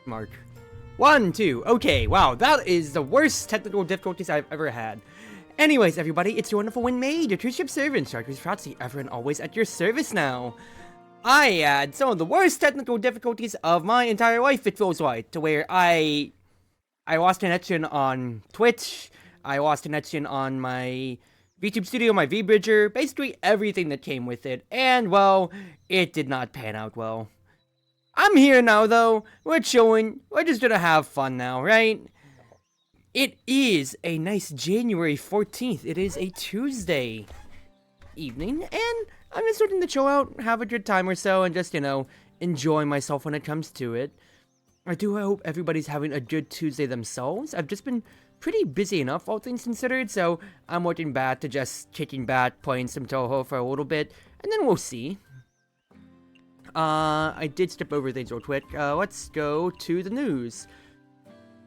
mark. 1, 2. Okay, wow, that is the worst technical difficulties I've ever had. Anyways, everybody, it's your Wonderful Wind Mage, your Cruise Ship servant, Chartreuse Proxy, everyone always at your service now. I had some of the worst technical difficulties of my entire life, it feels like, to where I lost connection on Twitch, I lost connection on my VTube studio, my V-Bridger, basically everything that came with it, and, well, it did not pan out well. I'm here now, though. We're chilling. We're just gonna have fun now, right? It is a nice January 14th. It is a Tuesday evening, and I'm just starting to chill out, have a good time or so, and just, enjoy myself when it comes to it. I do hope everybody's having a good Tuesday themselves. I've just been pretty busy enough, all things considered, so I'm looking back to just kicking back, playing some Touhou for a little bit, and then we'll see. I did skip over things real quick. Let's go to the news.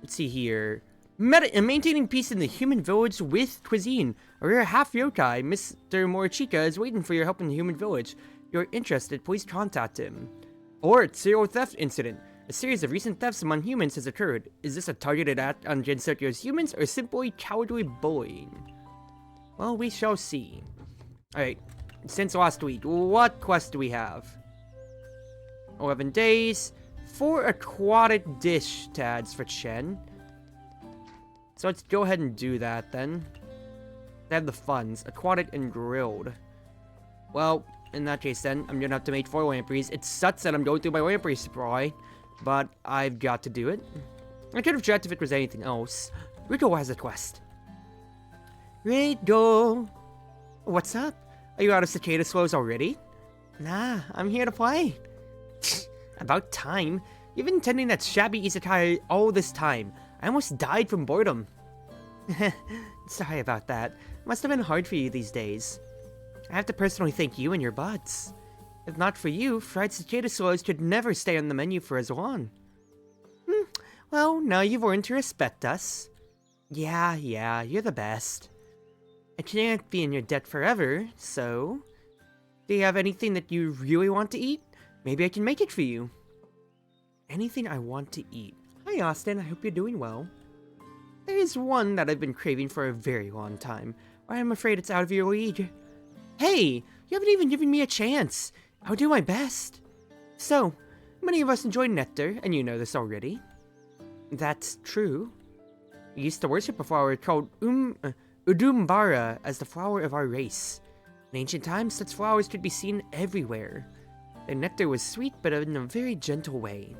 Let's see here. Maintaining peace in the human village with cuisine. A rare half yokai, Mr. Morichika, is waiting for your help in the human village. If you're interested, please contact him. Or serial theft incident. A series of recent thefts among humans has occurred. Is this a targeted act on Gensokyo's humans or simply cowardly bullying? Well, we shall see. Alright, since last week, what quest do we have? 11 days, 4 aquatic dish tags for Chen. So let's go ahead and do that then. They have the funds, aquatic and grilled. Well, in that case then, I'm gonna have to make 4 lampreys. It sucks that I'm going through my lamprey supply, but I've got to do it. I could have checked if it was anything else. Rico has a quest. Rico! What's up? Are you out of cicada slows already? Nah, I'm here to play. About time. You've been tending that shabby Izakaya all this time. I almost died from boredom. Sorry about that. Must have been hard for you these days. I have to personally thank you and your buds. If not for you, fried cicada slows could never stay on the menu for as long. Well, now you've learned to respect us. Yeah, you're the best. I can't be in your debt forever, so... Do you have anything that you really want to eat? Maybe I can make it for you. Anything I want to eat. Hi Austin, I hope you're doing well. There is one that I've been craving for a very long time, but I'm afraid it's out of your league. Hey, you haven't even given me a chance. I'll do my best. So, many of us enjoy nectar, and you know this already. That's true. We used to worship a flower called Udumbara as the flower of our race. In ancient times, such flowers could be seen everywhere. Their nectar was sweet, but in a very gentle way.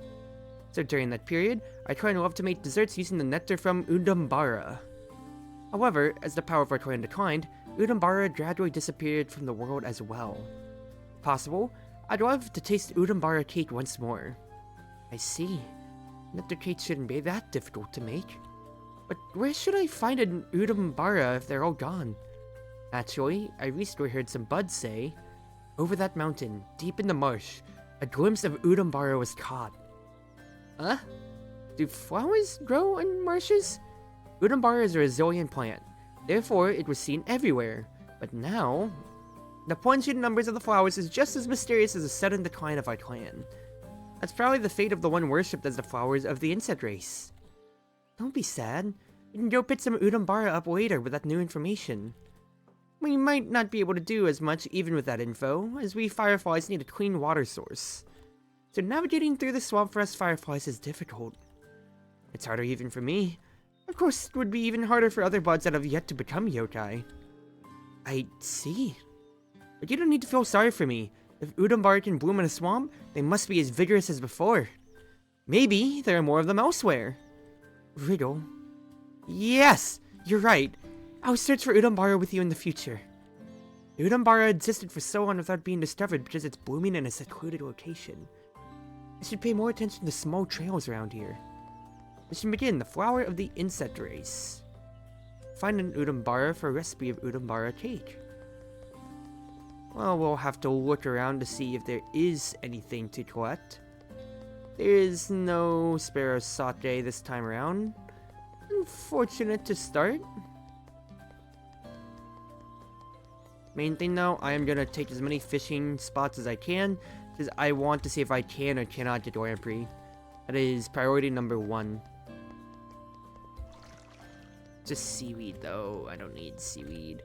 So during that period, I tried to love to make desserts using the nectar from Udumbara. However, as the power of our clan declined, Udumbara gradually disappeared from the world as well. If possible, I'd love to taste Udumbara cake once more. I see. Nectar cake shouldn't be that difficult to make. But where should I find an Udumbara if they're all gone? Actually, I recently heard some buds say, over that mountain, deep in the marsh, a glimpse of Udumbara was caught. Huh? Do flowers grow in marshes? Udumbara is a resilient plant, therefore it was seen everywhere. But now, the plunging numbers of the flowers is just as mysterious as the sudden decline of our clan. That's probably the fate of the one worshipped as the flowers of the insect race. Don't be sad. We can go pick some Udumbara up later with that new information. We might not be able to do as much even with that info, as we fireflies need a clean water source. So navigating through the swamp for us fireflies is difficult. It's harder even for me. Of course, it would be even harder for other buds that have yet to become yokai. I see. But you don't need to feel sorry for me. If Udumbara can bloom in a swamp, they must be as vigorous as before. Maybe there are more of them elsewhere. Riddle. Yes, you're right. I'll search for Udumbara with you in the future. Udumbara existed for so long without being discovered because it's blooming in a secluded location. I should pay more attention to small trails around here. Mission begin, the flower of the insect race. Find an Udumbara for a recipe of Udumbara cake. Well, we'll have to look around to see if there is anything to collect. There is no sparrow sake this time around. Unfortunate to start. Main thing though, I am gonna take as many fishing spots as I can, because I want to see if I can or cannot get lamprey. That is priority number 1. Just seaweed, though. I don't need seaweed.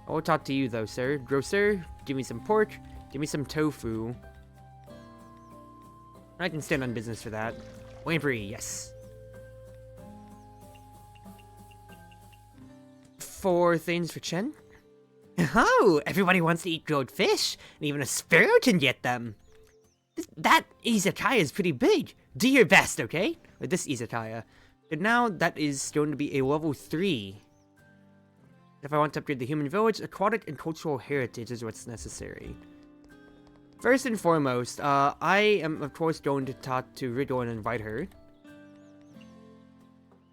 I'll talk to you, though, sir. Grocer, give me some pork. Give me some tofu. I can stand on business for that. Lamprey, yes. 4 things for Chen. Oh, everybody wants to eat grilled fish, and even a sparrow can get them. That Izakaya is pretty big. Do your best, okay? With this Izakaya. And now that is going to be a level 3. If I want to upgrade the human village, aquatic and cultural heritage is what's necessary. First and foremost, I am of course going to talk to Riddle and invite her.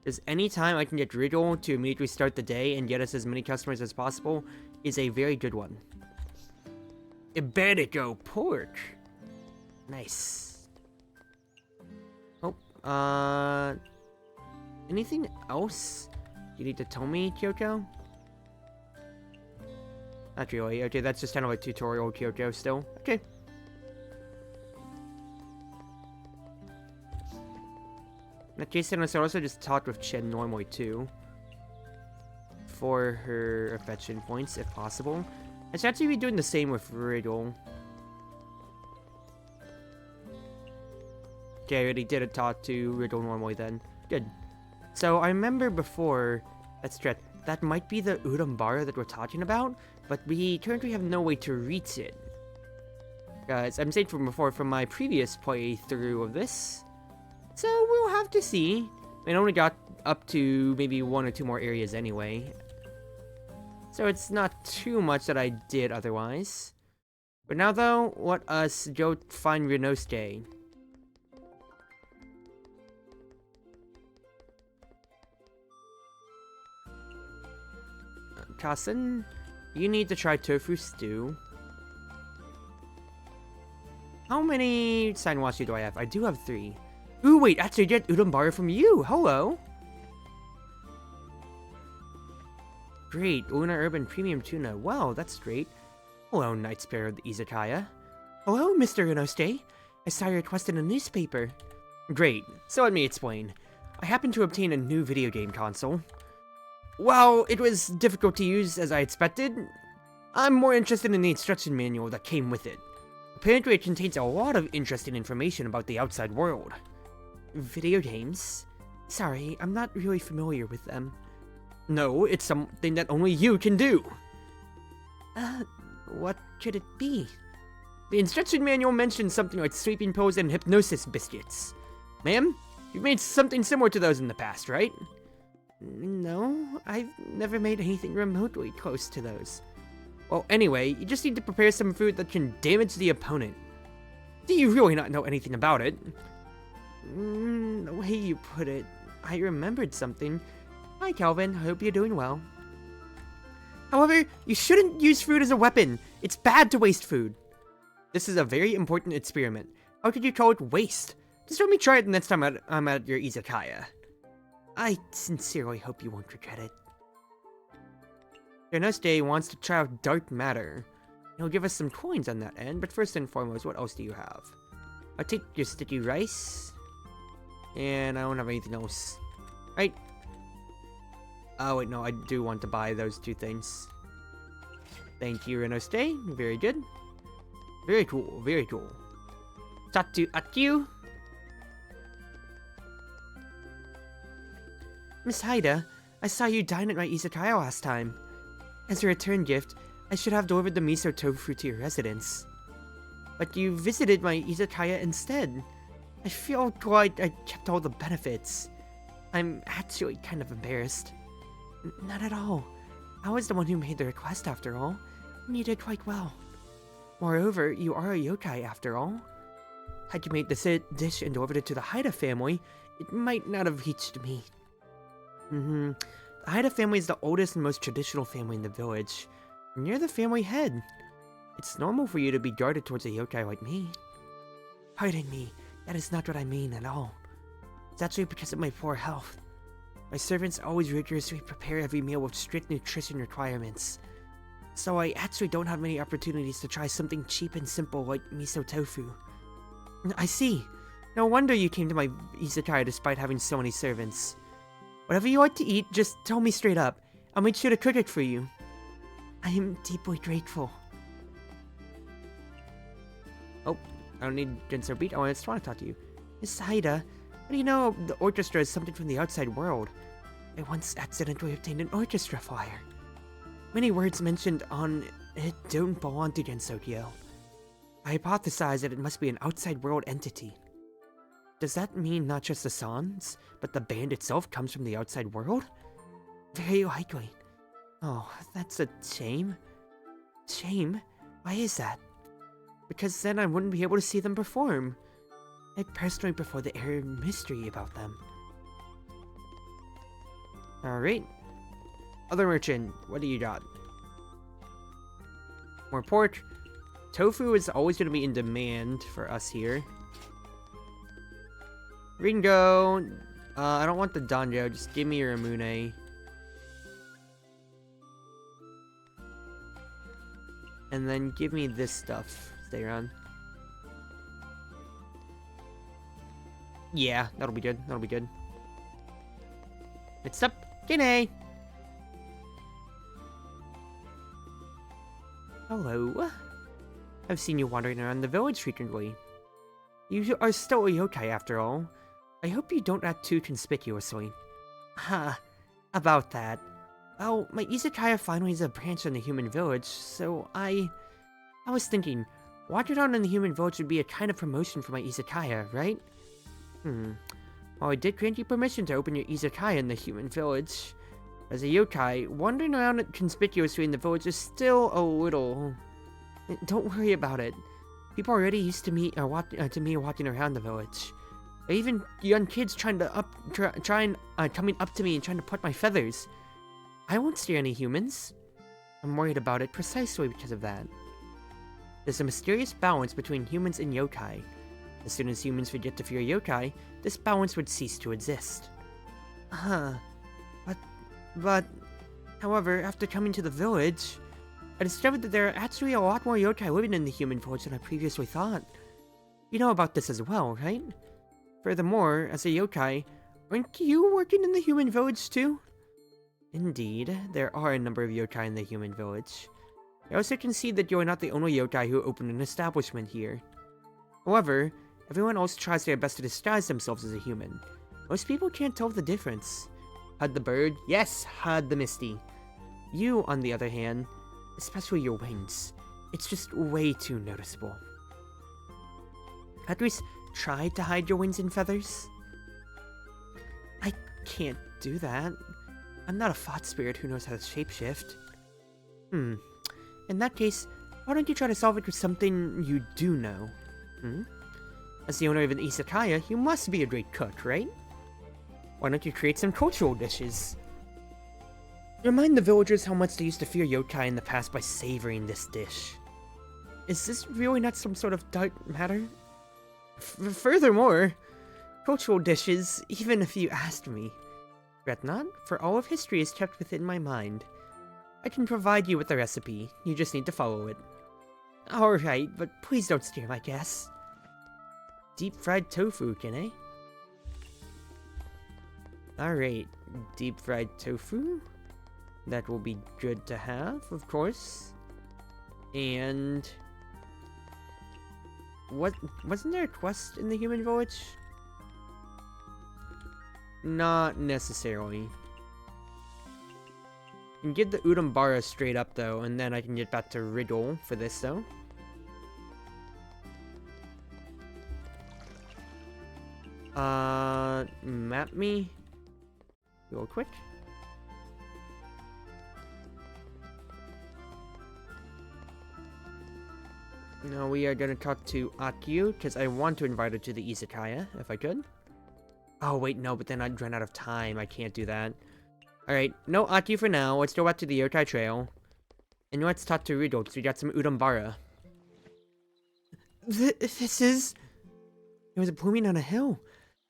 Because anytime I can get Riddle to immediately start the day and get us as many customers as possible is a very good one. Iberico pork. Nice. Oh, anything else you need to tell me, Kyoko? Not really. Okay, that's just kind of like tutorial Kyoko still. Okay. In that case, then I should also just talk with Chen normally too. For her affection points, if possible. I should actually be doing the same with Riddle. Okay, I already did a talk to Riddle normally then. Good. So, I remember before, that might be the Udambara that we're talking about, but we currently have no way to reach it. Guys, I'm saying from before, from my previous playthrough of this. So, we'll have to see. I only got up to maybe 1 or 2 more areas anyway. So, it's not too much that I did otherwise. But now, though, let us go find Renosuke. Kasen, you need to try tofu stew. How many Seinwashi do I have? I do have 3. Ooh, wait, actually I get Udambara from you! Hello! Great, Lunar Urban Premium Tuna. Wow, that's great. Hello, Night Sparrow of the Izakaya. Hello, Mr. Renosuke. I saw your request in a newspaper. Great, so let me explain. I happened to obtain a new video game console. While it was difficult to use as I expected, I'm more interested in the instruction manual that came with it. Apparently it contains a lot of interesting information about the outside world. Video games? Sorry, I'm not really familiar with them. No, it's something that only you can do. What could it be? The instruction manual mentions something like sleeping pills and hypnosis biscuits. Ma'am, you've made something similar to those in the past, right? No, I've never made anything remotely close to those. Well, anyway, you just need to prepare some food that can damage the opponent. Do you really not know anything about it? The way you put it, I remembered something. Hi, Calvin. I hope you're doing well. However, you shouldn't use food as a weapon. It's bad to waste food. This is a very important experiment. How could you call it waste? Just let me try it the next time I'm at your Izakaya. I sincerely hope you won't regret it. Renosuke wants to try out dark matter. He'll give us some coins on that end, but first and foremost, what else do you have? I'll take your sticky rice. And I don't have anything else. Right? Oh wait, no, I do want to buy those 2 things. Thank you, Renosuke. Very good. Very cool, very cool. Tatu Akyu. Miss Haida, I saw you dine at my Izakaya last time. As a return gift, I should have delivered the miso tofu to your residence. But you visited my Izakaya instead. I feel like I kept all the benefits. I'm actually kind of embarrassed. Not at all. I was the one who made the request after all, and you did quite well. Moreover, you are a yokai after all. Had you made this dish and delivered it to the Haida family, it might not have reached me. The Haida family is the oldest and most traditional family in the village. And you're the family head. It's normal for you to be guarded towards a yokai like me. Pardon me, that is not what I mean at all. It's actually because of my poor health. My servants always rigorously prepare every meal with strict nutrition requirements. So I actually don't have many opportunities to try something cheap and simple like miso tofu. I see. No wonder you came to my izakaya despite having so many servants. Whatever you want to eat, just tell me straight up. I'll make sure to cook it for you. I am deeply grateful. Oh, I don't need Genso Beat. Oh, I just want to talk to you. Miss Haida, how do you know the orchestra is something from the outside world? I once accidentally obtained an orchestra flyer. Many words mentioned on it don't belong to Gensokyo. I hypothesize that it must be an outside world entity. Does that mean not just the songs, but the band itself comes from the outside world? Very likely. Oh, that's a shame. Shame? Why is that? Because then I wouldn't be able to see them perform. I personally prefer the air mystery about them. Alright. Other merchant, what do you got? More pork. Tofu is always going to be in demand for us here. Ringo. I don't want the Danjo, just give me your Amune. And then give me this stuff. Stay around. Yeah, that'll be good. That'll be good. It's up, Gine. Hello. I've seen you wandering around the village frequently. You are still a yokai after all. I hope you don't act too conspicuously. About that. Well, my izakaya finally has a branch in the human village, so I was thinking, walking around in the human village would be a kind of promotion for my izakaya, right? Well, I did grant you permission to open your izakaya in the human village. As a yokai, wandering around conspicuously in the village is still a little... Don't worry about it. People are already used to me walking around the village. Even young kids coming up to me and trying to pluck my feathers. I won't steer any humans. I'm worried about it precisely because of that. There's a mysterious balance between humans and yokai. As soon as humans forget to fear yokai, this balance would cease to exist. However, after coming to the village, I discovered that there are actually a lot more yokai living in the human village than I previously thought. You know about this as well, right? Furthermore, as a yokai, aren't you working in the human village too? Indeed, there are a number of yokai in the human village. I also concede that you are not the only yokai who opened an establishment here. However, everyone else tries their best to disguise themselves as a human. Most people can't tell the difference. Hud the bird? Yes, Hud the Mysty. You, on the other hand, especially your wings, it's just way too noticeable. At least try to hide your wings and feathers? I can't do that. I'm not a thought spirit who knows how to shapeshift. In that case, why don't you try to solve it with something you do know? As the owner of an izakaya, you must be a great cook, right? Why don't you create some cultural dishes? Remind the villagers how much they used to fear yokai in the past by savoring this dish. Is this really not some sort of dark matter? Furthermore, cultural dishes, even if you asked me. Regret not, for all of history is kept within my mind. I can provide you with the recipe, you just need to follow it. Alright, but please don't steer my guess. Deep fried tofu, Kine? Alright, deep fried tofu. That will be good to have, of course. And... wasn't there a quest in the human village? Not necessarily. I can get the Udambara straight up though, and then I can get back to Riddle for this though. Map me real quick. Now we are going to talk to Akyu, because I want to invite her to the izakaya, if I could. Oh, wait, no, but then I'd run out of time. I can't do that. Alright, no Akyu for now. Let's go back to the yokai trail. And let's talk to Rido, because we got some Udambara. This is... It was blooming on a hill.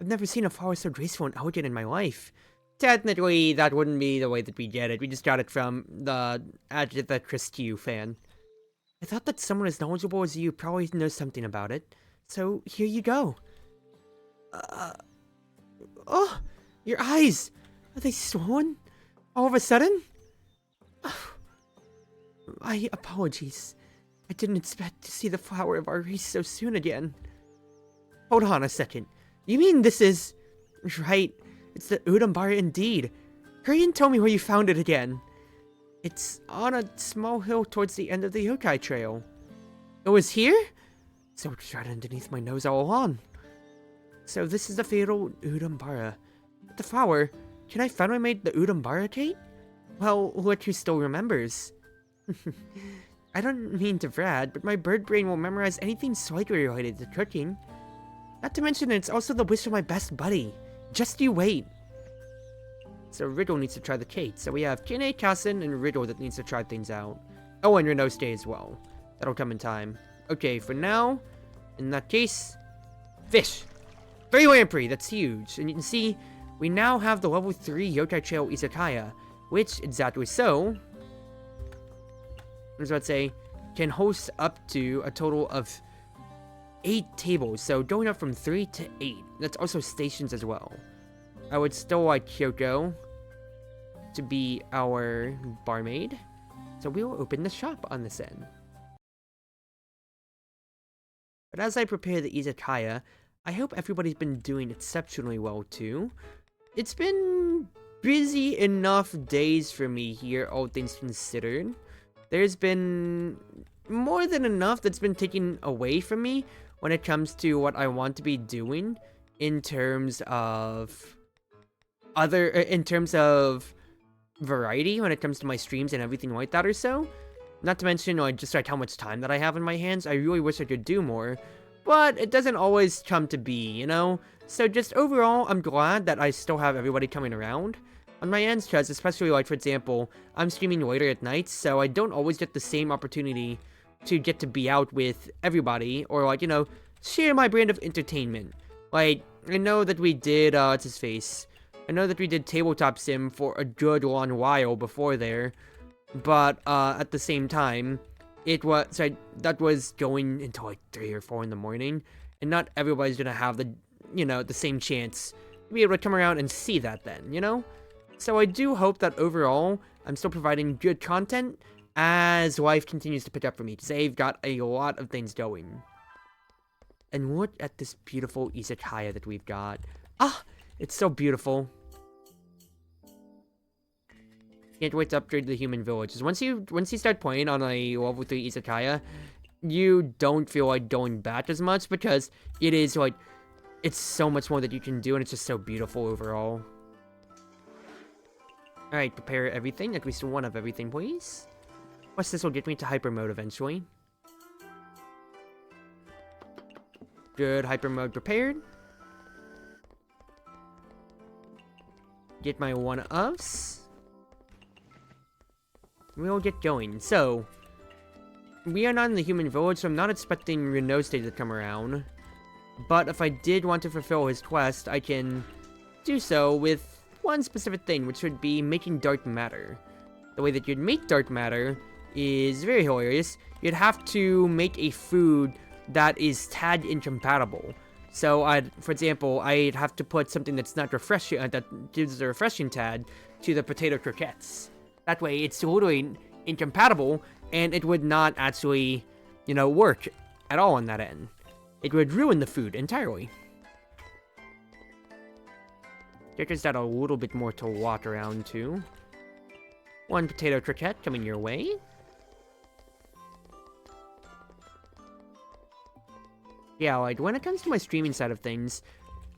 I've never seen a flower so graceful and elegant in my life. Technically, that wouldn't be the way that we get it. We just got it from the Chris Q fan. I thought that someone as knowledgeable as you probably knows something about it, so here you go. Oh, your eyes! Are they swollen? All of a sudden? My apologies. I didn't expect to see the flower of our race so soon again. Hold on a second. You mean this is... Right, it's the Udambara indeed. Hurry and tell me where you found it again. It's on a small hill towards the end of the yokai trail. It was here? So it's right underneath my nose all along. So this is the fatal Udambara. The flower, can I finally make the Udambara cake? Well, what who still remembers? I don't mean to brag, but my bird brain will memorize anything slightly related to cooking. Not to mention it's also the wish of my best buddy. Just you wait. So Riddle needs to try the cake. So we have Kine, Kassen, and Riddle that needs to try things out. Oh, and Renault stay as well. That'll come in time. Okay, for now, in that case, fish. 3 lamprey, that's huge. And you can see, we now have the level 3 Yokai Trail Izakaya, which, exactly so, I was about to say, can host up to a total of 8 tables. So going up from 3 to 8. That's also stations as well. I would still like Kyoko to be our barmaid. So we will open the shop on this end. But as I prepare the Izakaya, I hope everybody's been doing exceptionally well too. It's been busy enough days for me here, all things considered. There's been more than enough that's been taken away from me when it comes to what I want to be doing in terms of variety when it comes to my streams and everything like that or so. Not to mention, just like how much time that I have in my hands. I really wish I could do more, but it doesn't always come to be, you know? So just overall, I'm glad that I still have everybody coming around on my ends, because especially like, for example, I'm streaming later at night, so I don't always get the same opportunity to get to be out with everybody, or like, you know, share my brand of entertainment. Like, I know that we did, what's his face? I know that we did Tabletop Sim for a good long while before there, but, at the same time, that was going until like 3 or 4 in the morning, and not everybody's gonna have the, you know, the same chance to be able to come around and see that then, you know? So I do hope that overall, I'm still providing good content as life continues to pick up for me, because I've got a lot of things going. And look at this beautiful Izakaya that we've got. Ah, it's so beautiful. Can't wait to upgrade the human villages. Once you start playing on a level 3 Izakaya, you don't feel like going back as much, because it is like, it's so much more that you can do, and it's just so beautiful overall. Alright, prepare everything, at least one of everything, please. Plus, this will get me to hyper mode eventually. Good, hyper mode prepared. Get my one-ofs. We'll get going. So, we are not in the human village, so I'm not expecting Renault State to come around. But if I did want to fulfill his quest, I can do so with one specific thing, which would be making dark matter. The way that you'd make dark matter is very hilarious. You'd have to make a food that is tag incompatible. So, for example, I'd have to put something that's not refreshing, that gives a refreshing tag to the potato croquettes. That way, it's totally incompatible, and it would not actually, you know, work at all on that end. It would ruin the food entirely. There's got a little bit more to walk around to. One potato croquette coming your way. Yeah, like, when it comes to my streaming side of things,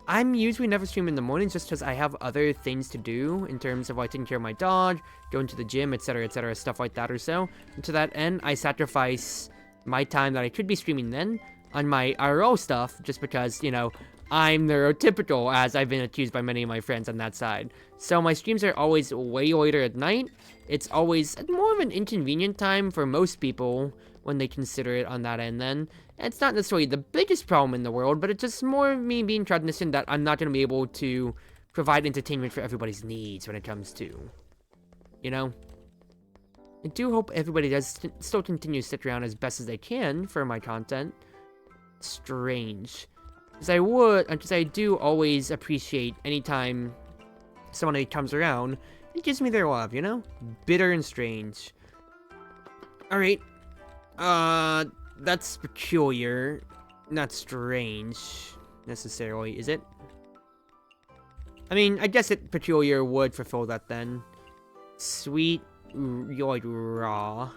I'm usually never streaming in the mornings just because I have other things to do in terms of, like, taking care of my dog, going to the gym, etc., stuff like that or so. And to that end, I sacrifice my time that I could be streaming then on my IRL stuff just because, you know, I'm neurotypical, as I've been accused by many of my friends on that side. So my streams are always way later at night. It's always more of an inconvenient time for most people when they consider it on that end then. It's not necessarily the biggest problem in the world, but it's just more me being cognizant that I'm not going to be able to provide entertainment for everybody's needs when it comes to, you know? I do hope everybody does still continue to stick around as best as they can for my content. Strange. Because I do always appreciate anytime someone comes around, it gives me their love, you know? Bitter and strange. Alright. That's peculiar. Not strange, necessarily, is it? I mean, I guess peculiar would fulfill that then. Sweet, you like raw.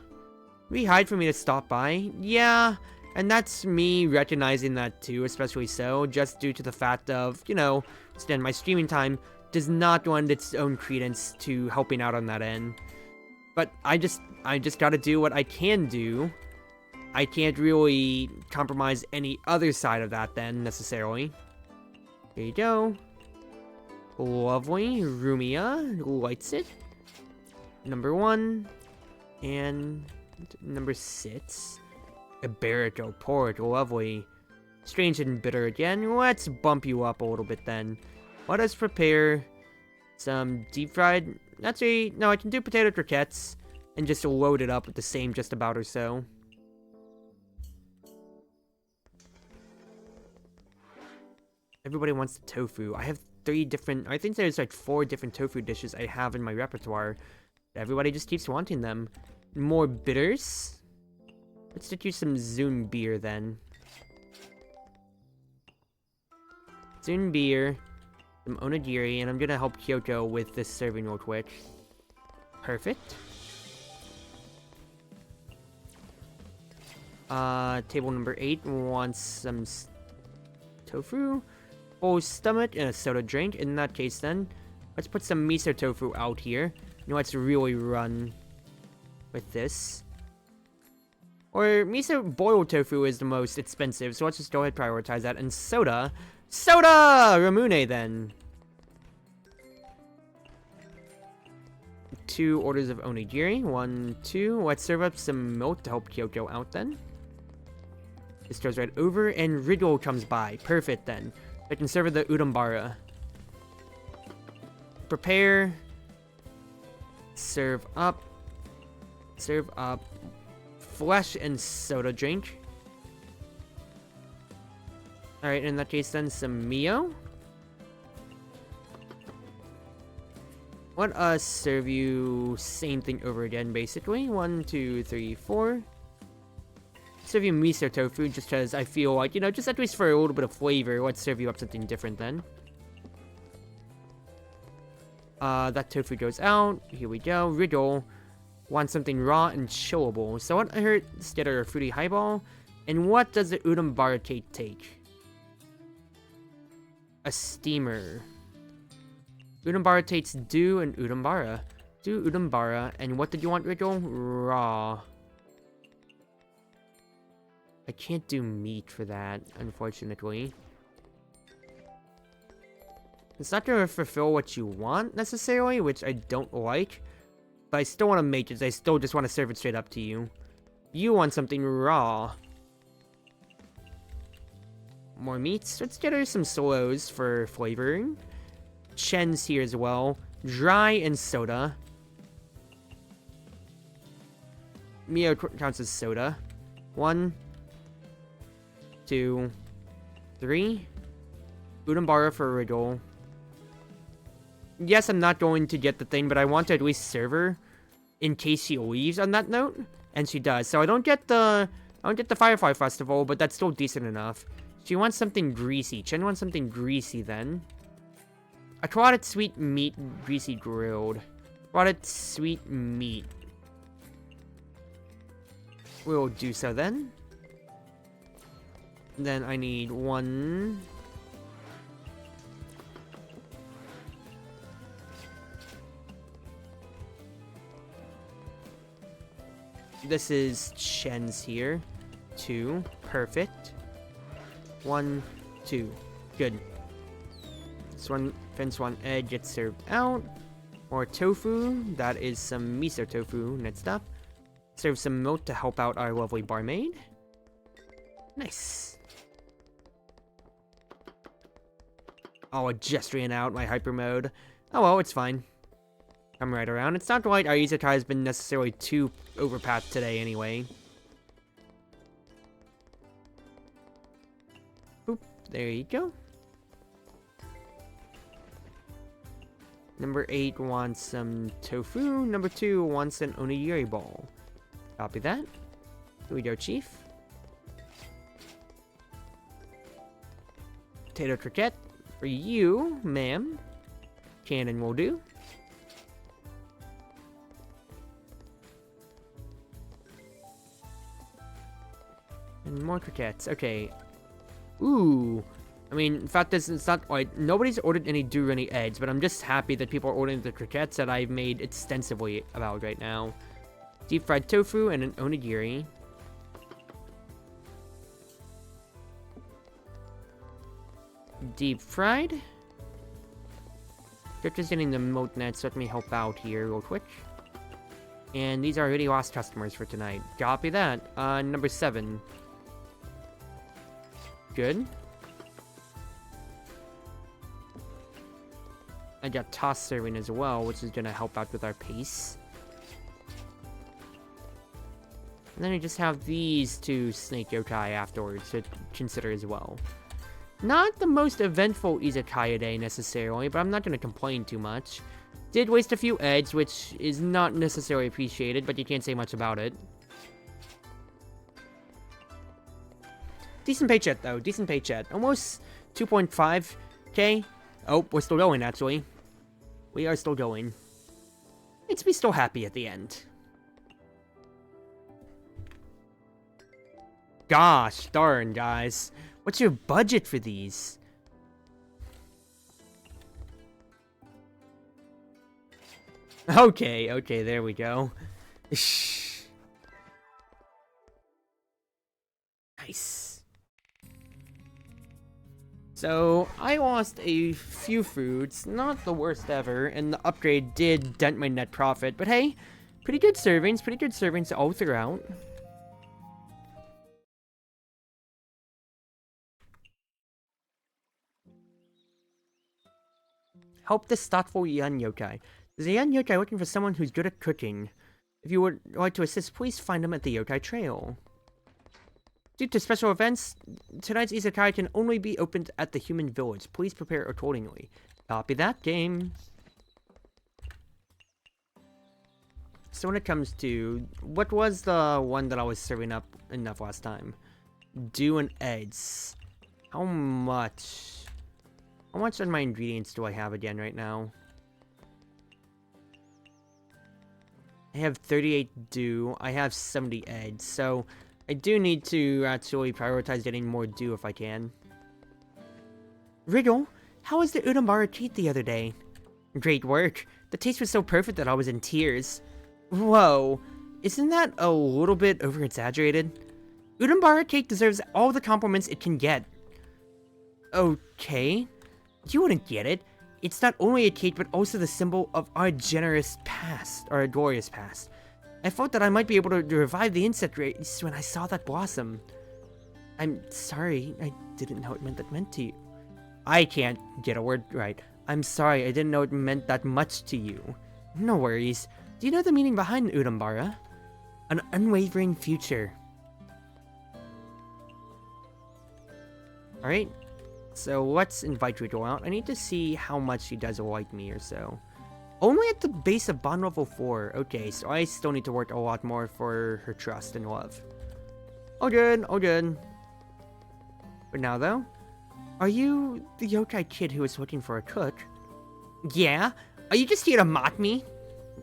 We hide for me to stop by? Yeah, and that's me recognizing that too, especially so, just due to the fact of, you know, my streaming time does not lend its own credence to helping out on that end. But I just gotta do what I can do. I can't really compromise any other side of that then, necessarily. There you go. Lovely. Rumia lights it. Number 1. And number 6. Iberico port. Lovely. Strange and bitter again. Let's bump you up a little bit then. Let us prepare some deep fried. Actually, no, I can do potato croquettes and just load it up with the same just about or so. Everybody wants the tofu. I have 3 different, I think there's like 4 different tofu dishes I have in my repertoire. Everybody just keeps wanting them. More bitters. Let's just use some Zun beer then. Zun beer, some onigiri, and I'm gonna help Kyoko with this serving real quick. Perfect. Table number 8 wants some tofu. Full stomach and a soda drink. In that case then, let's put some miso tofu out here. You know, let's really run with this. Or miso boiled tofu is the most expensive, so let's just go ahead and prioritize that. And soda. Soda! Ramune then. 2 orders of onigiri. 1, 2. Let's serve up some milk to help Kyoko out then. This goes right over, and Riddle comes by. Perfect then. I can serve the udambara. Prepare. Serve up. Serve up. Flesh and soda drink. Alright, in that case then, some Mio. Let us serve you same thing over again, basically. 1, 2, 3, 4. Serve you miso tofu, just because I feel like, you know, just at least for a little bit of flavor, let's serve you up something different then. That tofu goes out. Here we go. Riddle wants something raw and chillable. So what I heard, instead of a fruity highball. And what does the udambara cake take? A steamer. Udambara takes dew and udambara. Dew, udambara. And what did you want, Riddle? Raw. I can't do meat for that, unfortunately. It's not gonna fulfill what you want, necessarily, which I don't like. But I still want to make it, I still just want to serve it straight up to you. You want something raw. More meats. Let's get her some solos for flavoring. Chen's here as well. Dry and soda. Mio counts as soda. 1, 2, 3. Udambara for Riddle. Yes, I'm not going to get the thing, but I want to at least serve her in case she leaves on that note. And she does. So I don't get the Firefly Festival, but that's still decent enough. She wants something greasy. Chen wants something greasy then. A clotted sweet meat, greasy grilled. Clotted sweet meat. We'll do so then. Then I need 1. This is Chen's here. 2. Perfect. 1, 2. Good. This one, fence 1 egg gets served out. More tofu. That is some miso tofu. Next up. Serve some milk to help out our lovely barmaid. Nice. Oh, I just ran out my hyper mode. Oh well, it's fine. Come right around. It's not like our Izakaya has been necessarily too overpacked today anyway. Boop. There you go. Number 8 wants some tofu. Number 2 wants an onigiri ball. Copy that. Here we go, Chief. Potato croquette for you, ma'am. Cannon will do. And more croquettes. Okay. Ooh. I mean, in fact, it's not like nobody's ordered any do-runny eggs, but I'm just happy that people are ordering the croquettes that I've made extensively about right now. Deep fried tofu and an onigiri. Deep fried. They're just getting the moat nets, so let me help out here real quick. And these are already lost customers for tonight. Copy that. Number 7. Good. I got toss serving as well, which is gonna help out with our pace. And then we just have these 2 snake yokai afterwards to consider as well. Not the most eventful Izakaya day necessarily, but I'm not gonna complain too much. Did waste a few eggs, which is not necessarily appreciated, but you can't say much about it. Decent paycheck though, decent paycheck. Almost 2.5k. Oh, we're still going, actually. We are still going. Makes me still happy at the end. Gosh darn, guys. What's your budget for these? Okay, okay, there we go. Nice. So, I lost a few foods, not the worst ever, and the upgrade did dent my net profit, but hey, pretty good servings all throughout. Help this thoughtful young yokai. There's a young yokai looking for someone who's good at cooking. If you would like to assist, please find him at the yokai trail. Due to special events, tonight's Izakaya can only be opened at the human village. Please prepare accordingly. Copy that, game. So when it comes to... what was the one that I was serving up enough last time? Dew and eggs. How much? How much of my ingredients do I have again right now? I have 38 dew. I have 70 eggs, so... I do need to actually prioritize getting more dew if I can. Riddle, how was the udambara treat the other day? Great work. The taste was so perfect that I was in tears. Whoa, isn't that a little bit over-exaggerated? Udambara cake deserves all the compliments it can get. Okay, you wouldn't get it. It's not only a cake, but also the symbol of our generous past, our glorious past. I thought that I might be able to revive the insect race when I saw that blossom. I'm sorry, I didn't know it meant to you. I can't get a word right. I'm sorry, I didn't know it meant that much to you. No worries. Do you know the meaning behind udambara? An unwavering future. Alright, so let's invite Riddle out. I need to see how much she does like me or so. Only at the base of bond level 4. Okay, so I still need to work a lot more for her trust and love. All good, all good. But now though, are you the yokai kid who is looking for a cook? Yeah? Are you just here to mock me?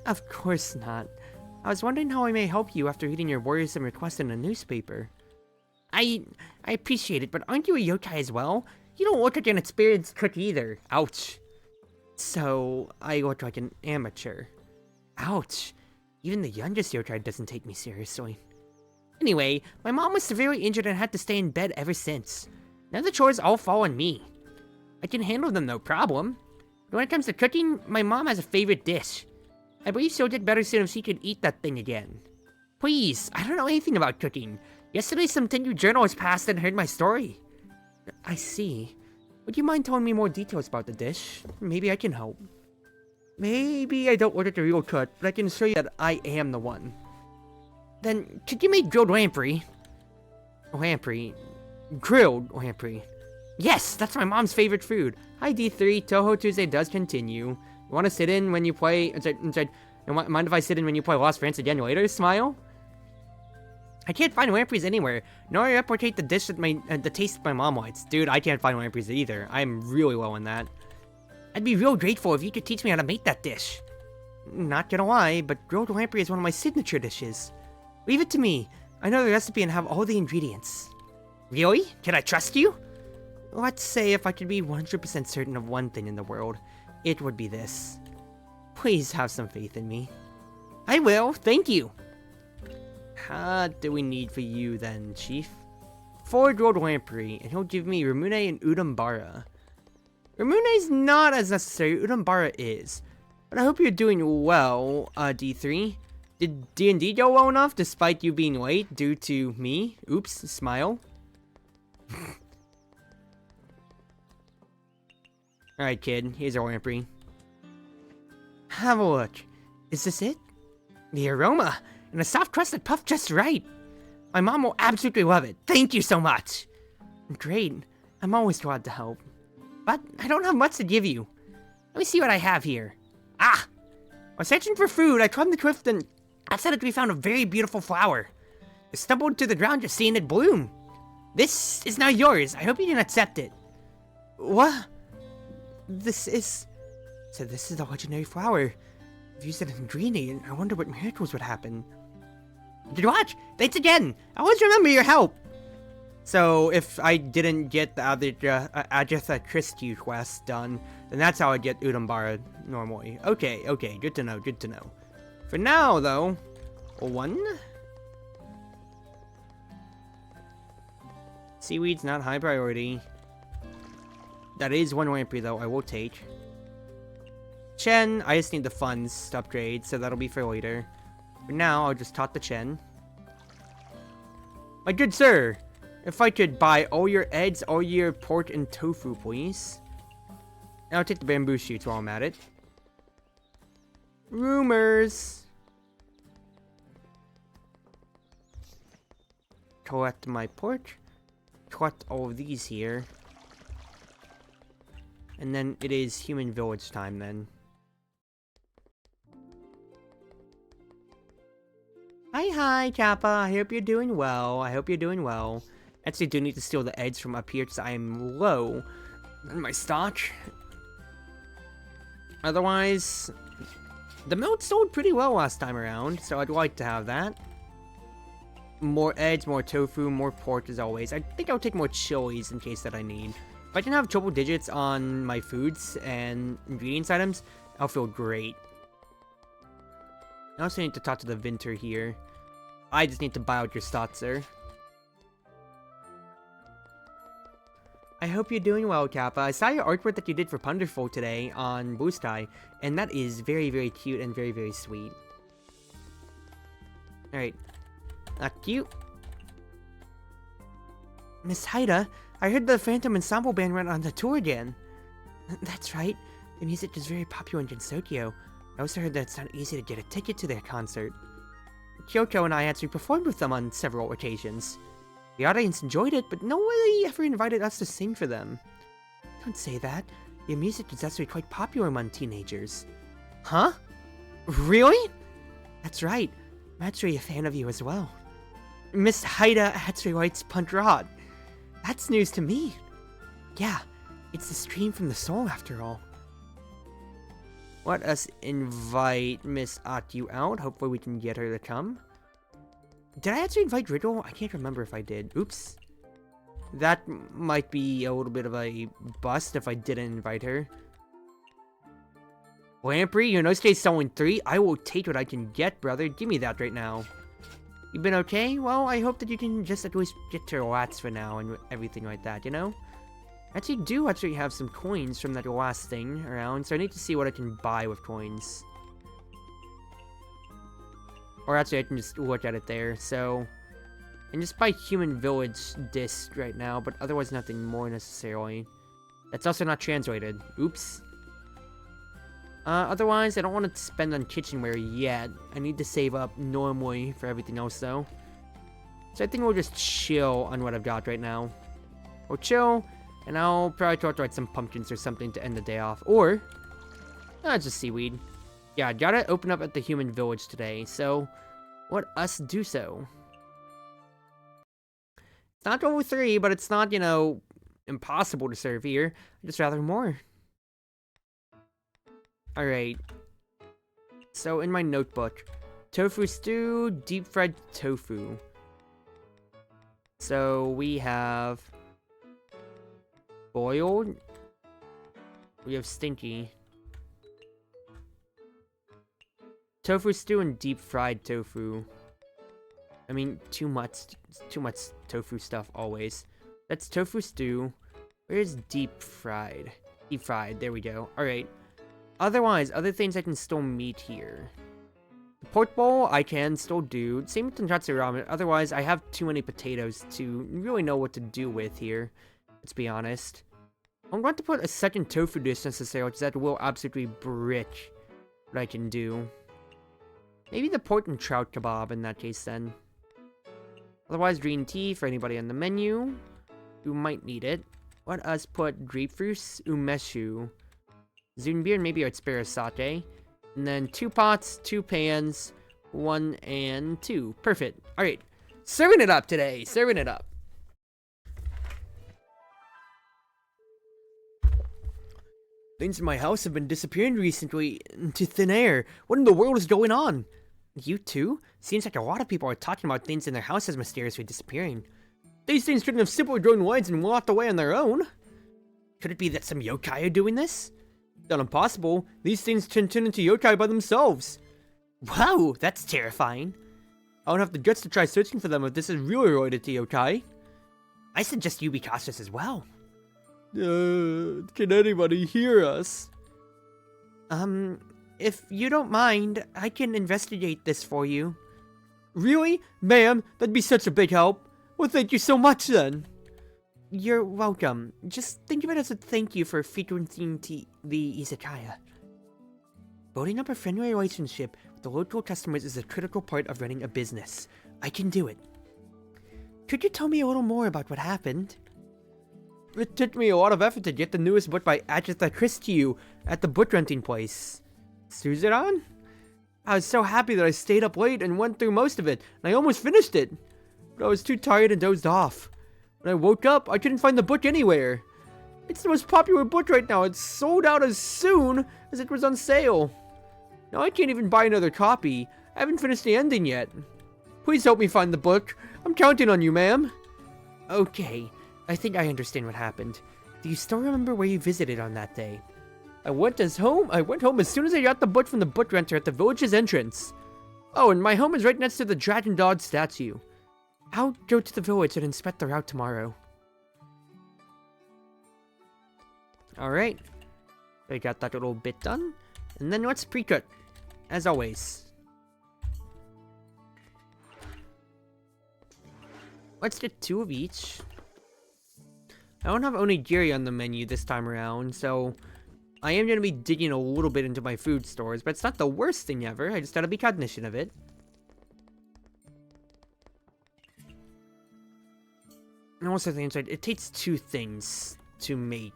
Of course not. I was wondering how I may help you after reading your worrisome request in the newspaper. I appreciate it, but aren't you a yokai as well? You don't look like an experienced cook either. Ouch. So, I look like an amateur. Ouch. Even the youngest yokai doesn't take me seriously. Anyway, my mom was severely injured and had to stay in bed ever since. Now the chores all fall on me. I can handle them no problem. But when it comes to cooking, my mom has a favorite dish. I believe she'll get better soon if she could eat that thing again. Please, I don't know anything about cooking. Yesterday some Tengu journalists passed and heard my story. I see. Would you mind telling me more details about the dish? Maybe I can help. Maybe I don't look like a real cook, but I can assure you that I am the one. Then, could you make grilled lamprey? Lamprey? Grilled lamprey. Yes, that's my mom's favorite food. Hi D3, Touhou Tuesday does continue. You want to sit in when you play? Mind if I sit in when you play Lost Friends again later? Smile. I can't find lampreys anywhere, nor replicate the dish that the taste my mom likes. Dude, I can't find lampreys either. I'm really low on that. I'd be real grateful if you could teach me how to make that dish. Not gonna lie, but grilled lamprey is one of my signature dishes. Leave it to me. I know the recipe and have all the ingredients. Really? Can I trust you? Let's say if I could be 100% certain of one thing in the world, it would be this. Please have some faith in me. I will, thank you. What do we need for you then, Chief? 4 grilled lamprey, and he'll give me Ramune and Udambara. Ramune's not as necessary, Udambara is. But I hope you're doing well, D3. Did D&D go well enough despite you being late due to me? Oops, smile. Alright, kid, here's our lamprey. Have a look. Is this it? The aroma, and a soft crusted puff just right. My mom will absolutely love it. Thank you so much. Great. I'm always glad to help. But I don't have much to give you. Let me see what I have here. Ah! While searching for food, I climbed the cliff and outside we found a very beautiful flower. I stumbled to the ground just seeing it bloom. This is now yours. I hope you can accept it. What? This is the legendary flower. If you said an ingredient, I wonder what miracles would happen. Did you watch? Thanks again. I always remember your help. So if I didn't get the other Agatha Christie quest done, then that's how I'd get Udambara normally. Okay, good to know, good to know. For now, though, 1. Seaweed's not high priority. That is 1 lamprey, though, I will take. Chen, I just need the funds to upgrade, so that'll be for later. For now, I'll just tot the Chen. My good sir, if I could buy all your eggs, all your pork, and tofu, please. And I'll take the bamboo shoots while I'm at it. Rumors. Collect my pork. Collect all of these here. And then it is human village time then. Hi, Kappa. I hope you're doing well. Actually, do need to steal the eggs from up here because I am low on my stock. Otherwise, the milk sold pretty well last time around, so I'd like to have that. More eggs, more tofu, more pork as always. I think I'll take more chilies in case that I need. If I can have triple digits on my foods and ingredients items, I'll feel great. I also need to talk to the Vinter here. I just need to buy out your stats, sir. I hope you're doing well, Kappa. I saw your artwork that you did for Wonderful today on Blue Sky, and that is very, very cute and very, very sweet. Alright. Not cute. Miss Haida, I heard the Phantom Ensemble Band went on the tour again. That's right. The music is very popular in Tokyo. I also heard that it's not easy to get a ticket to their concert. Kyoko and I actually performed with them on several occasions. The audience enjoyed it, but nobody ever invited us to sing for them. Don't say that. Your music is actually quite popular among teenagers. Huh? Really? That's right. I'm actually a fan of you as well. Miss Haida actually likes punk rock. That's news to me. Yeah, it's the stream from the soul after all. Let us invite Miss Atu out. Hopefully we can get her to come. Did I actually invite Riddle? I can't remember if I did. Oops. That might be a little bit of a bust if I didn't invite her. Lamprey, your nose stays selling 3. I will take what I can get, brother. Give me that right now. You been okay? Well, I hope that you can just at least get to relax for now and everything like that, you know? I do actually have some coins from that last thing around, so I need to see what I can buy with coins. Or actually, I can just look at it there, so... And just buy Human Village disc right now, but otherwise nothing more necessarily. That's also not translated. Oops. Otherwise, I don't want to spend on kitchenware yet. I need to save up normally for everything else, though. So I think we'll just chill on what I've got right now. We'll chill, And I'll probably try to write some pumpkins or something to end the day off. Or, just seaweed. Yeah, gotta open up at the human village today, so let us do so. It's not level 3, but it's not, impossible to serve here. I'd just rather more. Alright. So, in my notebook, tofu stew, deep fried tofu. So, we have boiled. We have stinky. Tofu stew and deep fried tofu. I mean, too much tofu stuff always. That's tofu stew. Where's deep fried? Deep fried, there we go. Alright. Otherwise, other things I can still meet here. The pork bowl, I can still do. Same with tonkatsu ramen. Otherwise, I have too many potatoes to really know what to do with here. Let's be honest. I'm going to put a second tofu dish necessarily, because that will absolutely brick what I can do. Maybe the pork and trout kebab in that case then. Otherwise, green tea for anybody on the menu who might need it. Let us put grapefruit umeshu, zunbeer, and maybe Artsparrow sake. And then 2 pots, 2 pans, 1 and 2. Perfect. Alright. Serving it up today. Serving it up. Things in my house have been disappearing recently into thin air. What in the world is going on? You too? Seems like a lot of people are talking about things in their houses mysteriously disappearing. These things couldn't have simply grown wise and walked away on their own. Could it be that some yokai are doing this? Not impossible. These things can turn into yokai by themselves. Wow, that's terrifying. I don't have the guts to try searching for them if this is really related to yokai. I suggest you be cautious as well. Can anybody hear us? If you don't mind, I can investigate this for you. Really? Ma'am, that'd be such a big help. Well, thank you so much then. You're welcome. Just think of it as a thank you for frequenting the Izakaya. Building up a friendly relationship with the local customers is a critical part of running a business. I can do it. Could you tell me a little more about what happened? It took me a lot of effort to get the newest book by Agatha Christie to you at the book renting place. Suzuran? I was so happy that I stayed up late and went through most of it, and I almost finished it. But I was too tired and dozed off. When I woke up, I couldn't find the book anywhere. It's the most popular book right now. It's sold out as soon as it was on sale. Now I can't even buy another copy. I haven't finished the ending yet. Please help me find the book. I'm counting on you, ma'am. Okay, I think I understand what happened. Do you still remember where you visited on that day? I went home as soon as I got the book from the book renter at the village's entrance. Oh, and my home is right next to the Dragon Dog statue. I'll go to the village and inspect the route tomorrow. Alright. I got that little bit done. And then let's pre-cook. As always. Let's get 2 of each. I don't have onigiri on the menu this time around, so I am going to be digging a little bit into my food stores, but it's not the worst thing ever. I just gotta be cognizant of it. And also, it takes 2 things to make.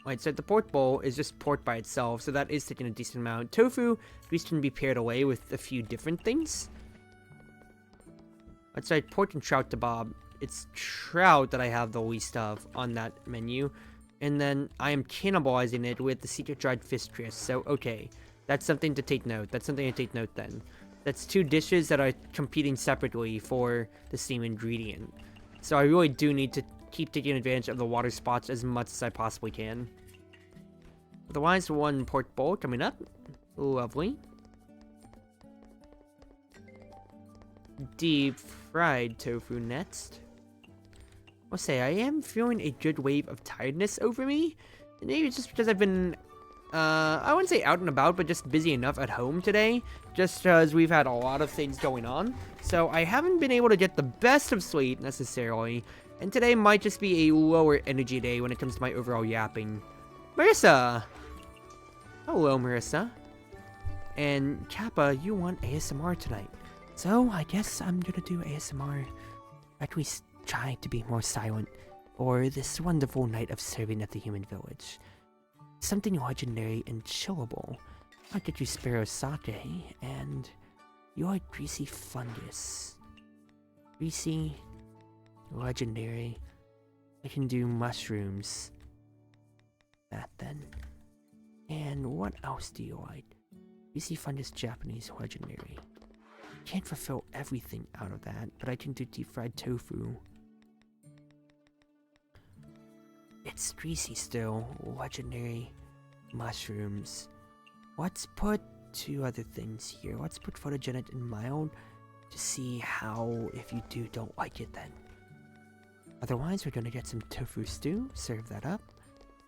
Like I said, the pork bowl is just pork by itself, so that is taking a decent amount. Tofu, at least, can be paired away with a few different things. Let's say pork and trout kebab. It's trout that I have the least of on that menu. And then I am cannibalizing it with the secret dried fish crisp. So, okay. That's something to take note. That's something to take note then. That's 2 dishes that are competing separately for the same ingredient. So I really do need to keep taking advantage of the water spots as much as I possibly can. Otherwise, 1 pork bowl coming up. Lovely. Deep fried tofu next. I'll say, I am feeling a good wave of tiredness over me. And maybe it's just because I've been, I wouldn't say out and about, but just busy enough at home today. Just because we've had a lot of things going on. So I haven't been able to get the best of sleep, necessarily. And today might just be a lower energy day when it comes to my overall yapping. Marissa! Hello, Marissa. And Kappa, you want ASMR tonight. So I guess I'm gonna do ASMR. At least try to be more silent or this wonderful night of serving at the human village. Something legendary and chillable. I'll get you Sparrow Sake, and you like Greasy Fungus. Greasy, legendary. I can do mushrooms. That then. And what else do you like? Greasy Fungus, Japanese, legendary. Can't fulfill everything out of that, but I can do deep fried tofu. It's greasy still, legendary, mushrooms. Let's put 2 other things here. Let's put photogenic and mild to see how, if you don't like it then. Otherwise, we're gonna get some tofu stew, serve that up,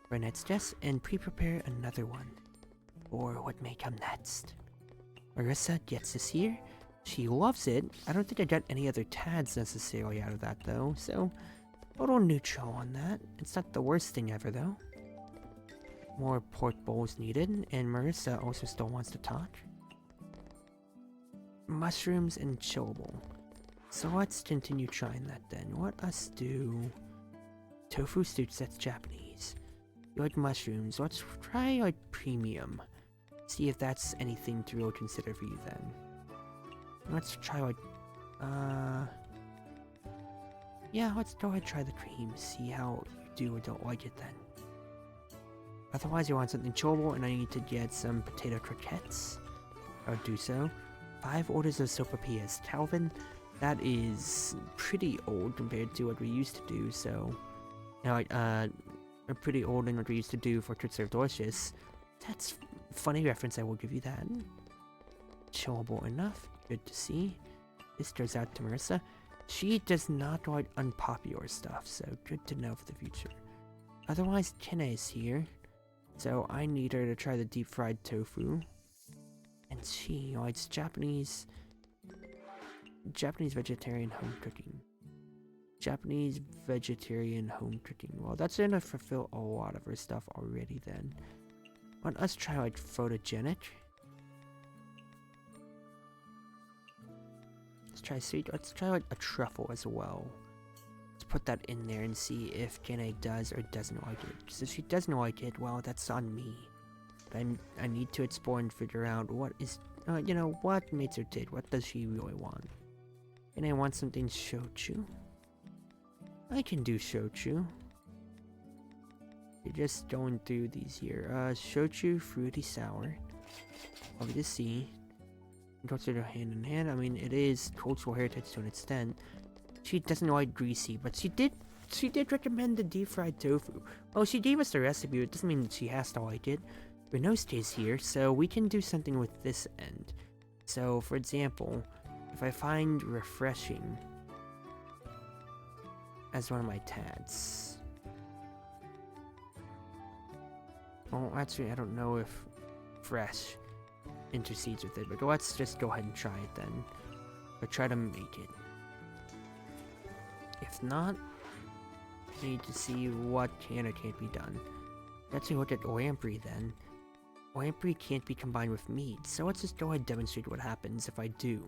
Renette's desk, and pre-prepare another one for what may come next. Marissa gets this here. She loves it. I don't think I got any other tads necessarily out of that though, so a little neutral on that. It's not the worst thing ever though. More pork bowls needed, and Marissa also still wants to talk. Mushrooms and chillable. So let's continue trying that then. Let us do tofu stew, that's Japanese. You like mushrooms, let's try like premium. See if that's anything to really consider for you then. Let's try like, yeah, let's go ahead and try the cream, see how you do or don't like it then. Otherwise, you want something chillable, and I need to get some potato croquettes. I'll do so. 5 orders of sopapillas. Calvin, that is pretty old compared to what we used to do, so... You know, pretty old in what we used to do for Treats Serve Delicious. That's funny reference, I will give you that. Chillable enough. Good to see. This goes out to Marissa. She does not like unpopular stuff, so good to know for the future. Otherwise, Kine is here. So I need her to try the deep fried tofu. And she likes Japanese vegetarian home cooking. Japanese vegetarian home cooking. Well, that's gonna fulfill a lot of her stuff already then. Let us try like photogenic. Let's try sweet. Let's try like a truffle as well. Let's put that in there and see if Kine does or doesn't like it. Because if she doesn't like it, well, that's on me. But I need to explore and figure out what is, you know, what makes her tick. What does she really want? And I want something shochu. I can do shochu. You're just going through these here. Shochu, fruity sour. Lovely to see. Consider hand in hand. I mean, it is cultural heritage to an extent. She doesn't like greasy, but she did recommend the deep fried tofu. Well, she gave us the recipe. It doesn't mean that she has to like it. Renosuke's here, so we can do something with this end. So, for example, if I find refreshing as one of my tads. Well, actually, I don't know if fresh intercedes with it, but let's just go ahead and try it then. Or try to make it. If not, we need to see what can or can't be done. Let's look at lamprey then. Lamprey can't be combined with meat, so let's just go ahead and demonstrate what happens if I do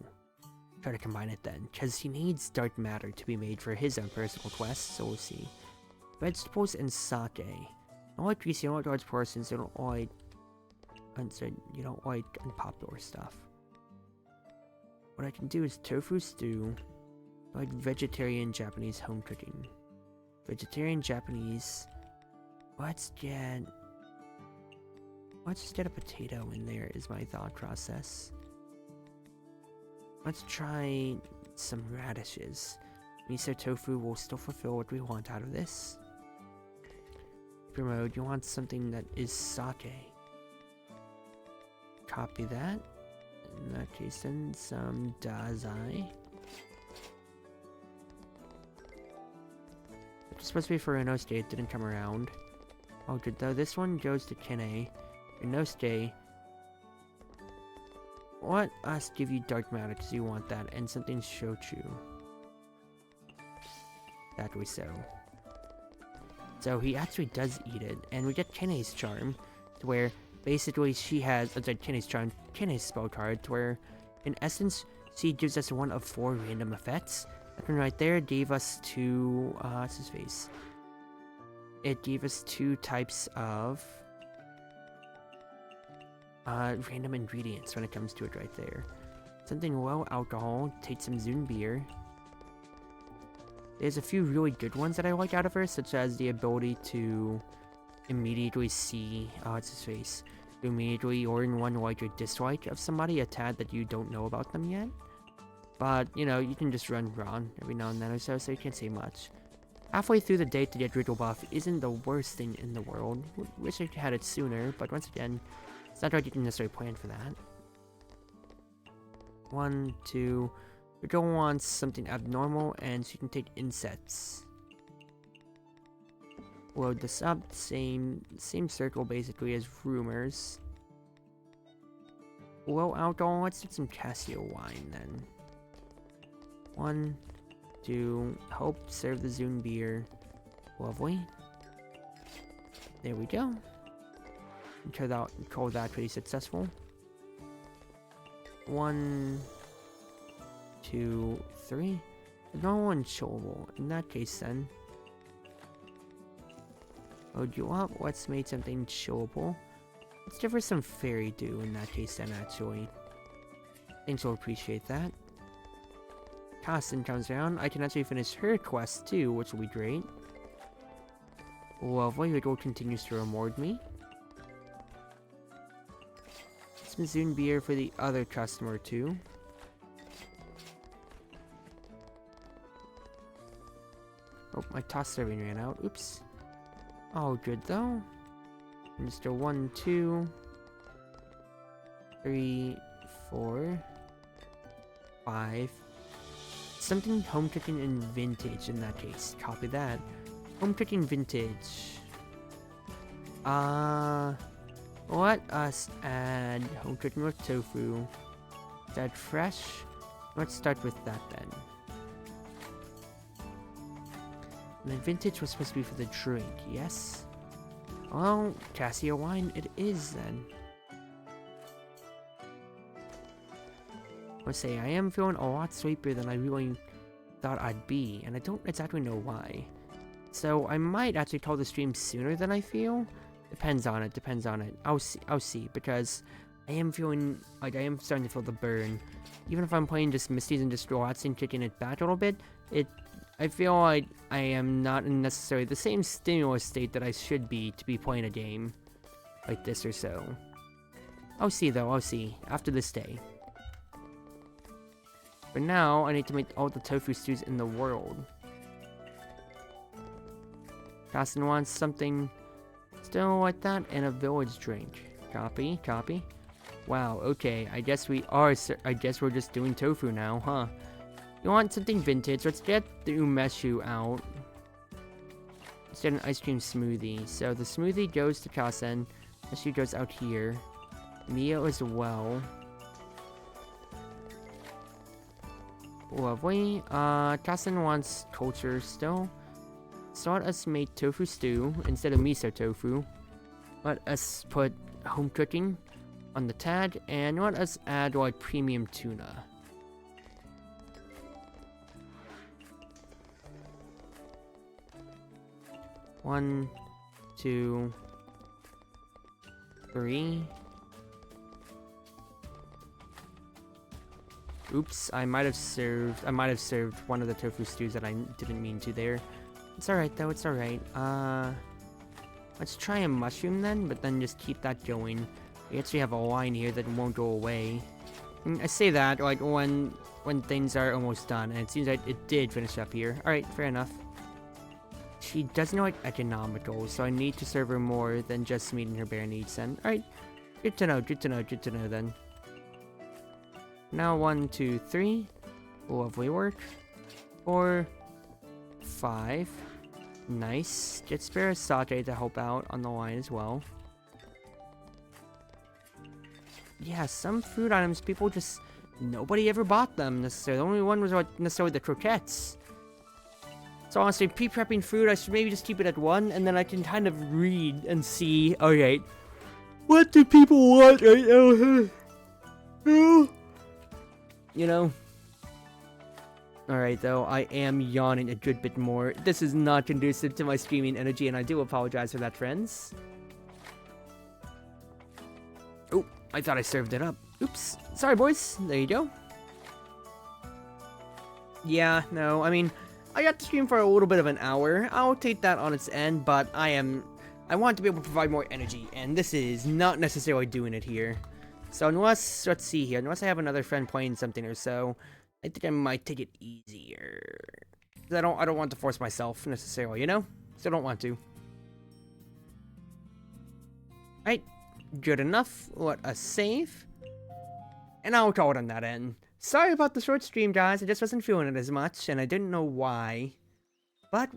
try to combine it then, because he needs dark matter to be made for his own personal quest, so we'll see. Vegetables and sake. I don't like greasy, I don't like large portions, I don't like unpopular stuff. What I can do is tofu stew, like vegetarian Japanese home cooking. Vegetarian Japanese. Let's just get a potato in there is my thought process. Let's try some radishes. Miso tofu will still fulfill what we want out of this. Mode, you want something that is sake. Copy that. In that case, then some dazai. It's supposed to be for Renosuke, it didn't come around. Oh, good though. This one goes to Kine. Renosuke. Let us give you dark matter because you want that, and something shochu. That way so. So he actually does eat it, and we get Kine's charm, to where basically she has, Kine's charm, Kine's spell card, to where in essence she gives us one of 4 random effects. That one right there gave us 2, what's his face? it gave us 2 types of random ingredients when it comes to it right there. Something low alcohol, take some Zune beer. There's a few really good ones that I like out of her, such as the ability to immediately see, what's his face, to immediately learn one like or dislike of somebody, a tad that you don't know about them yet. But, you know, you can just run wrong every now and then or so you can't say much. Halfway through the day to get Riddle buff isn't the worst thing in the world. Wish I had it sooner, but once again, it's not like you can necessarily plan for that. 1, 2... Riddle wants something abnormal, and she can take insects. Load this up, same circle basically as rumors. Low alcohol, let's get some Casio wine then. 1, 2, hope, serve the Zune beer. Lovely. There we go. Call that pretty successful. 1, 2, 3. No one chillable. In that case then. Load you up. Let's make something chillable. Let's give her some fairy dew in that case then actually. Thanks, will appreciate that. Castin comes around. I can actually finish her quest too, which will be great. Lovely. Riddle continues to reward me. Some Zune beer for the other customer too. Oh, my toss serving ran out. Oops. All good though. Mr. 1, 2, 3, 4, 5. Something home cooking and vintage in that case. Copy that. Home cooking vintage. Let us add home cooking with tofu. Is that fresh? Let's start with that then. And then vintage was supposed to be for the drink, yes? Well, Casio wine it is then. Let's say I am feeling a lot sleepier than I really thought I'd be, and I don't exactly know why. So I might actually call the stream sooner than I feel. Depends on it. I'll see, because I am feeling like I am starting to feel the burn. Even if I'm playing just Mysty's and just relaxing, kicking it back a little bit, I feel like I am not in necessarily the same stimulus state that I should be to be playing a game like this or so. I'll see though, after this day. But now, I need to make all the tofu stews in the world. Castin wants something still like that and a village drink. Copy. Wow, okay, I guess we're just doing tofu now, huh? You want something vintage? Let's get the umeshu out. Let's get an ice cream smoothie. So the smoothie goes to Kasen. Umeshu goes out here. Mio as well. Lovely. Kasen wants culture still. So let us make tofu stew instead of miso tofu. Let us put home cooking on the tag, and let us add like premium tuna. One, 2, 3. Oops, I might have served one of the tofu stews that I didn't mean to there. It's alright though, it's alright. Let's try a mushroom then, but then just keep that going. We actually have a line here that won't go away. And I say that like when things are almost done, and it seems like it did finish up here. Alright, fair enough. She doesn't like economical, so I need to serve her more than just meeting her bare needs then. Alright, good to know then. Now 1, 2, 3. Lovely work. 4, 5. Nice. Get Spare Sake to help out on the line as well. Yeah, some food items, people just... Nobody ever bought them necessarily. The only one was like, necessarily the croquettes. So honestly, pre-prepping food, I should maybe just keep it at 1, and then I can kind of read and see, alright, what do people want right now? You know? Alright, though, I am yawning a good bit more. This is not conducive to my streaming energy, and I do apologize for that, friends. Oh, I thought I served it up. Oops. Sorry, boys. There you go. Yeah, no, I mean, I got to stream for a little bit of an hour. I'll take that on its end, but I want to be able to provide more energy, and this is not necessarily doing it here. So unless, let's see here, unless I have another friend playing something or so, I think I might take it easier. I don't want to force myself necessarily, you know? Still don't want to. Right, good enough. Let us save. And I'll call it on that end. Sorry about the short stream, guys. I just wasn't feeling it as much, and I didn't know why. But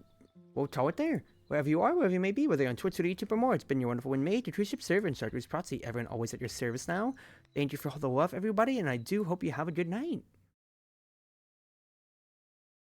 we'll call it there. Wherever you are, wherever you may be, whether you're on Twitch or YouTube or more, it's been your Wonderful Wind Mage, your Cruz Ship server, and Chartreuse Proxy. Everyone always at your service now. Thank you for all the love, everybody, and I do hope you have a good night.